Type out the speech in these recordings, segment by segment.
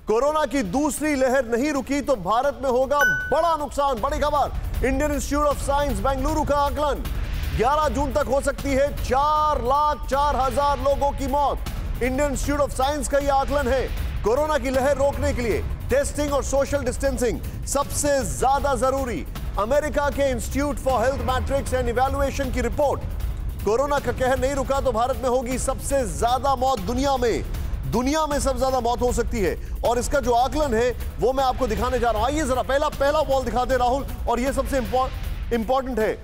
Corona की दूसरी लहर नहीं रुकी तो भारत में होगा बड़ा नुकसान। बड़ी खबर, Indian institute of science Bengaluru का आकलन 11 जून तक हो सकती है 4,04,000 लोगों की मौत। इंडियन इंस्टीट्यूट ऑफ साइंस का यह आकलन है। कोरोना की लहर रोकने के लिए टेस्टिंग और सोशल डिस्टेंसिंग सबसे ज्यादा जरूरी। अमेरिका के institute for health matrix and evaluation की रिपोर्ट, कोरोना का कहर नहीं रुका तो भारत में होगी सबसे ज्यादा मौत दुनिया में सबसे ज्यादा मौत हो सकती है। और इसका जो आकलन है वो मैं आपको दिखाने जा रहा हूं। आइए जरा पहला बॉल दिखाते राहुल, और ये सबसे इंपॉर्टेंट है,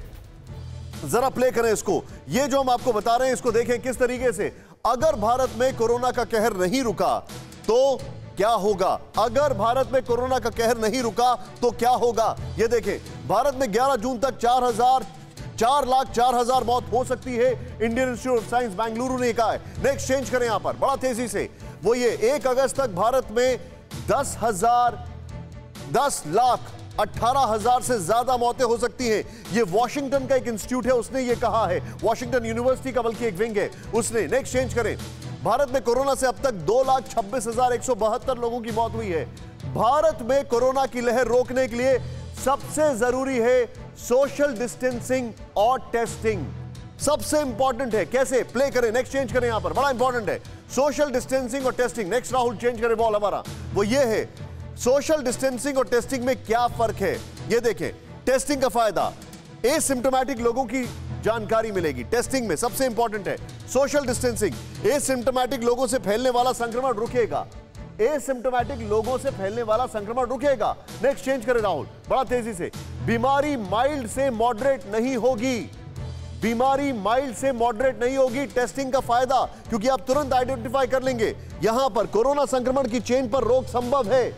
जरा प्ले करें इसको। ये जो हम आपको बता रहे हैं इसको देखें किस तरीके से। अगर भारत में कोरोना का कहर नहीं रुका तो क्या होगा? अगर भारत में कोरोना का कहर नहीं रुका तो क्या होगा? ये देखें, भारत में 11 जून तक 4,04,000 मौत हो सकती है। Indian institute of science Bengaluru ने कहा है। नेक्स्ट चेंज करें यहां पर बड़ा तेजी से। वो ये 1 अगस्त तक भारत में 10,18,000 से ज्यादा मौतें हो सकती हैं। ये वॉशिंगटन का एक इंस्टीट्यूट है, उसने ये कहा है। वॉशिंगटन यूनिवर्सिटी का बल्कि एक विंग है उसने। नेक्स्ट चेंज करें। भारत में कोरोना से अब तक 2,26,172 लोगों की मौत हुई है। भारत में कोरोना की लहर रोकने के लिए सबसे जरूरी है सोशल डिस्टेंसिंग और टेस्टिंग। सबसे इंपॉर्टेंट है। कैसे? प्ले करें, नेक्स्ट चेंज करें यहां पर, बड़ा इंपॉर्टेंट है सोशल डिस्टेंसिंग और टेस्टिंग। नेक्स्ट राहुल चेंज करें बॉल हमारा। वो ये है, सोशल डिस्टेंसिंग और टेस्टिंग में क्या फर्क है। ये देखें, टेस्टिंग का फायदा एसिम्प्टोमेटिक लोगों की जानकारी मिलेगी। टेस्टिंग में सबसे इंपॉर्टेंट है सोशल डिस्टेंसिंग। एसिम्प्टोमेटिक लोगों से फैलने वाला संक्रमण रुकेगा। एसिम्प्टोमेटिक लोगों से फैलने वाला संक्रमण रुकेगा। नेक्स्ट चेंज करें राहुल बड़ा तेजी से। बीमारी माइल्ड से मॉडरेट नहीं होगी। बीमारी माइल्ड से मॉडरेट नहीं होगी। टेस्टिंग का फायदा, क्योंकि आप तुरंत आइडेंटिफाई कर लेंगे। यहां पर कोरोना संक्रमण की चेन पर रोक संभव है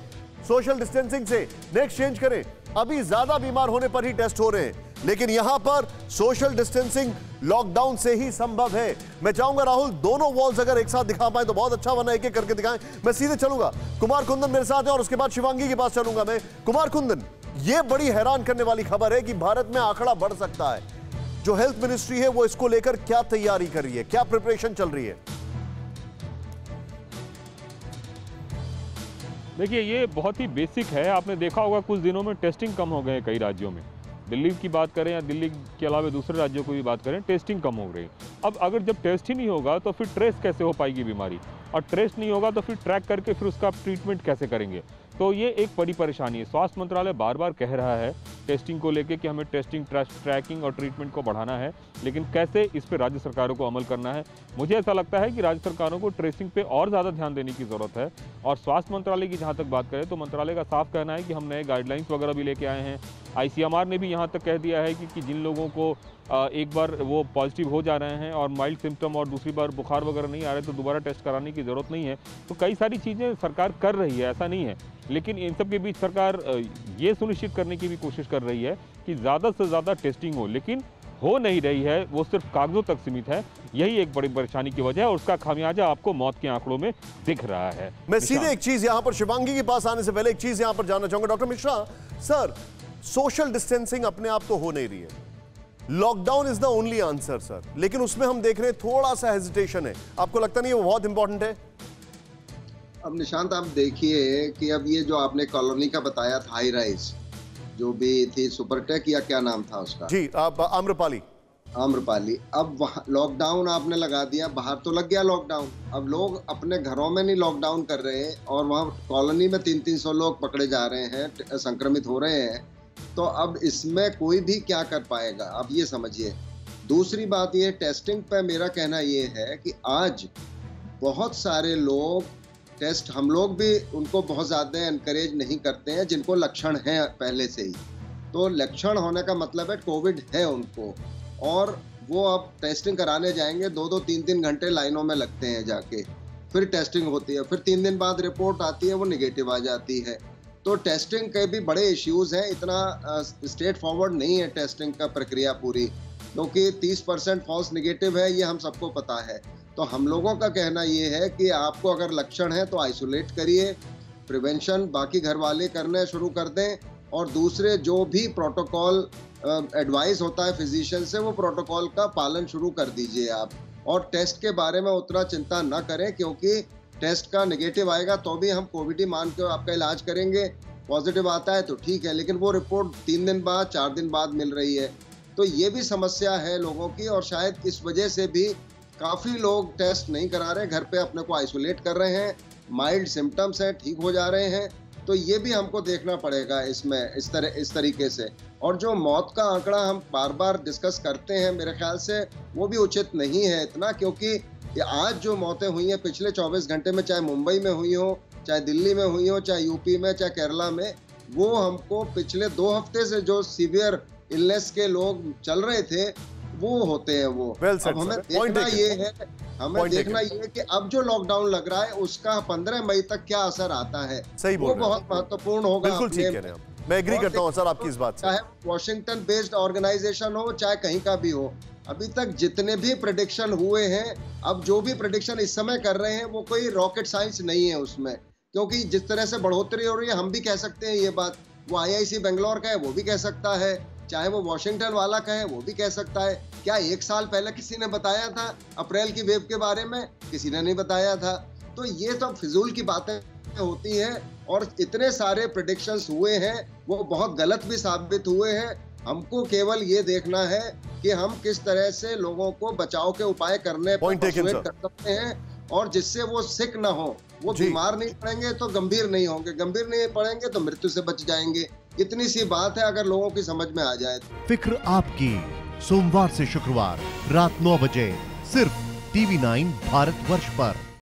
सोशल डिस्टेंसिंग से। नेक्स्ट चेंज करें। अभी ज्यादा बीमार होने पर ही टेस्ट हो रहे हैं, लेकिन यहां पर सोशल डिस्टेंसिंग लॉकडाउन से ही संभव है। मैं चाहूंगा राहुल दोनों वॉल्स अगर एक साथ दिखा पाए तो बहुत अच्छा, वरना एक एक करके दिखाएं। मैं सीधे चलूंगा, कुमार कुंदन मेरे साथ है और उसके बाद शिवांगी के पास चलूंगा मैं। कुमार कुंदन, यह बड़ी हैरान करने वाली खबर है कि भारत में आंकड़ा बढ़ सकता है। जो हेल्थ मिनिस्ट्री है वो इसको लेकर क्या तैयारी कर रही है, क्या प्रिपरेशन चल रही है? देखिए, ये बहुत ही बेसिक है। आपने देखा होगा कुछ दिनों में टेस्टिंग कम हो गए हैं कई राज्यों में। दिल्ली की बात करें या दिल्ली के अलावा दूसरे राज्यों को भी बात करें, टेस्टिंग कम हो गई। अब अगर जब टेस्ट ही नहीं होगा तो फिर ट्रेस कैसे हो पाएगी बीमारी, और ट्रेस नहीं होगा तो फिर ट्रैक करके फिर उसका ट्रीटमेंट कैसे करेंगे? तो ये एक बड़ी परेशानी है। स्वास्थ्य मंत्रालय बार बार कह रहा है टेस्टिंग को लेके कि हमें टेस्टिंग, ट्रैकिंग और ट्रीटमेंट को बढ़ाना है, लेकिन कैसे, इस पर राज्य सरकारों को अमल करना है। मुझे ऐसा लगता है कि राज्य सरकारों को ट्रेसिंग पे और ज़्यादा ध्यान देने की ज़रूरत है। और स्वास्थ्य मंत्रालय की जहाँ तक बात करें तो मंत्रालय का साफ कहना है कि हम नए गाइडलाइंस वगैरह भी लेके आए हैं। ICMR ने भी यहाँ तक कह दिया है कि जिन लोगों को एक बार वो पॉजिटिव हो जा रहे हैं और माइल्ड सिम्टम और दूसरी बार बुखार वगैरह नहीं आ रहे तो दोबारा टेस्ट कराने की ज़रूरत नहीं है। तो कई सारी चीज़ें सरकार कर रही है, ऐसा नहीं है, लेकिन इन सब के बीच सरकार ये सुनिश्चित करने की भी कोशिश कर रही है कि ज़्यादा से ज़्यादा टेस्टिंग हो, लेकिन हो नहीं रही है, वो सिर्फ कागजों तक सीमित है। यही एक बड़ी परेशानी की वजह है और उसका खामियाजा आपको मौत के आंकड़ों में दिख रहा है। मैं सीधे एक चीज यहां पर शिवांगी के पास आने से पहले एक चीज यहां पर जानना चाहूंगा doctor Mishra sir, social distancing अपने आप तो हो नहीं रही है, lockdown is the only answer sir, लेकिन उसमें हम देख रहे हैं थोड़ा सा हेजिटेशन है। आपको लगता नहीं है वो बहुत इंपॉर्टेंट है? अब निशांत आप देखिए कि अब ये जो आपने कॉलोनी का बताया था, हाई राइज जो भी थी, सुपरटेक या क्या नाम था उसका, जी आम्रपाली। अब वहाँ लॉकडाउन आपने लगा दिया, बाहर तो लग गया लॉकडाउन। अब लोग अपने घरों में नहीं लॉकडाउन कर रहे हैं और वहाँ कॉलोनी में 300-300 लोग पकड़े जा रहे हैं, संक्रमित हो रहे हैं। तो अब इसमें कोई भी क्या कर पाएगा, अब ये समझिए। दूसरी बात ये, टेस्टिंग पे मेरा कहना ये है कि आज बहुत सारे लोग टेस्ट, हम लोग भी उनको बहुत ज़्यादा एनकरेज नहीं करते हैं जिनको लक्षण हैं पहले से ही। तो लक्षण होने का मतलब है कोविड है उनको, और वो अब टेस्टिंग कराने जाएंगे, 2-2, 3-3 घंटे लाइनों में लगते हैं जाके, फिर टेस्टिंग होती है, फिर 3 दिन बाद रिपोर्ट आती है, वो निगेटिव आ जाती है। तो टेस्टिंग के भी बड़े इश्यूज हैं, इतना स्ट्रेट फॉरवर्ड नहीं है टेस्टिंग का प्रक्रिया पूरी, क्योंकि 30% फॉल्स निगेटिव है, ये हम सबको पता है। तो हम लोगों का कहना ये है कि आपको अगर लक्षण है तो आइसोलेट करिए, प्रिवेंशन बाकी घर वाले करने शुरू कर दें, और दूसरे जो भी प्रोटोकॉल एडवाइस होता है फिजिशियन से, वो प्रोटोकॉल का पालन शुरू कर दीजिए आप। और टेस्ट के बारे में उतना चिंता न करें, क्योंकि टेस्ट का नेगेटिव आएगा तो भी हम कोविड ही मान के आपका इलाज करेंगे, पॉजिटिव आता है तो ठीक है, लेकिन वो रिपोर्ट 3 दिन बाद 4 दिन बाद मिल रही है। तो ये भी समस्या है लोगों की, और शायद इस वजह से भी काफ़ी लोग टेस्ट नहीं करा रहे, घर पे अपने को आइसोलेट कर रहे हैं, माइल्ड सिम्टम्स हैं, ठीक हो जा रहे हैं। तो ये भी हमको देखना पड़ेगा इसमें इस तरीके से। और जो मौत का आंकड़ा हम बार बार डिस्कस करते हैं, मेरे ख्याल से वो भी उचित नहीं है इतना, क्योंकि आज जो मौतें हुई हैं पिछले 24 घंटे में, चाहे मुंबई में हुई हो, चाहे दिल्ली में हुई हो, चाहे यूपी में, चाहे केरला में, वो हमको पिछले 2 हफ्ते से जो सीवियर इलनेस के लोग चल रहे थे वो होते हैं वो। अब हमें देखना ये है, कि अब जो लॉकडाउन लग रहा है उसका 15 मई तक क्या असर आता है, सही वो बहुत महत्वपूर्ण होगा। बिल्कुल ठीक कह रहे हैं, मैं एग्री करता हूं सर आपकी इस बात से। चाहे वॉशिंगटन बेस्ड ऑर्गेनाइजेशन हो, चाहे कहीं का भी हो, अभी तक जितने भी प्रेडिक्शन हुए हैं, अब जो भी प्रेडिक्शन इस समय कर रहे हैं वो कोई रॉकेट साइंस नहीं है उसमें, क्योंकि जिस तरह से बढ़ोतरी हो रही है हम भी कह सकते हैं ये बात, वो IIC बेंगलोर का है वो भी कह सकता है, चाहे वो वॉशिंगटन वाला का है वो भी कह सकता है। क्या 1 साल पहले किसी ने बताया था अप्रैल की वेव के बारे में? किसी ने नहीं बताया था। तो ये तो फिजूल की बातें होती हैं, और इतने सारे प्रेडिक्शंस हुए हैं वो बहुत गलत भी साबित हुए हैं। हमको केवल ये देखना है कि हम किस तरह से लोगों को बचाव के उपाय करने पर persuade कर सकते हैं, और जिससे वो सिक ना हो, वो बीमार नहीं पड़ेंगे तो गंभीर नहीं होंगे, गंभीर नहीं पड़ेंगे तो मृत्यु से बच जाएंगे। इतनी सी बात है, अगर लोगों की समझ में आ जाए। फिक्र आपकी, सोमवार से शुक्रवार रात 9 बजे सिर्फ TV9 भारतवर्ष पर।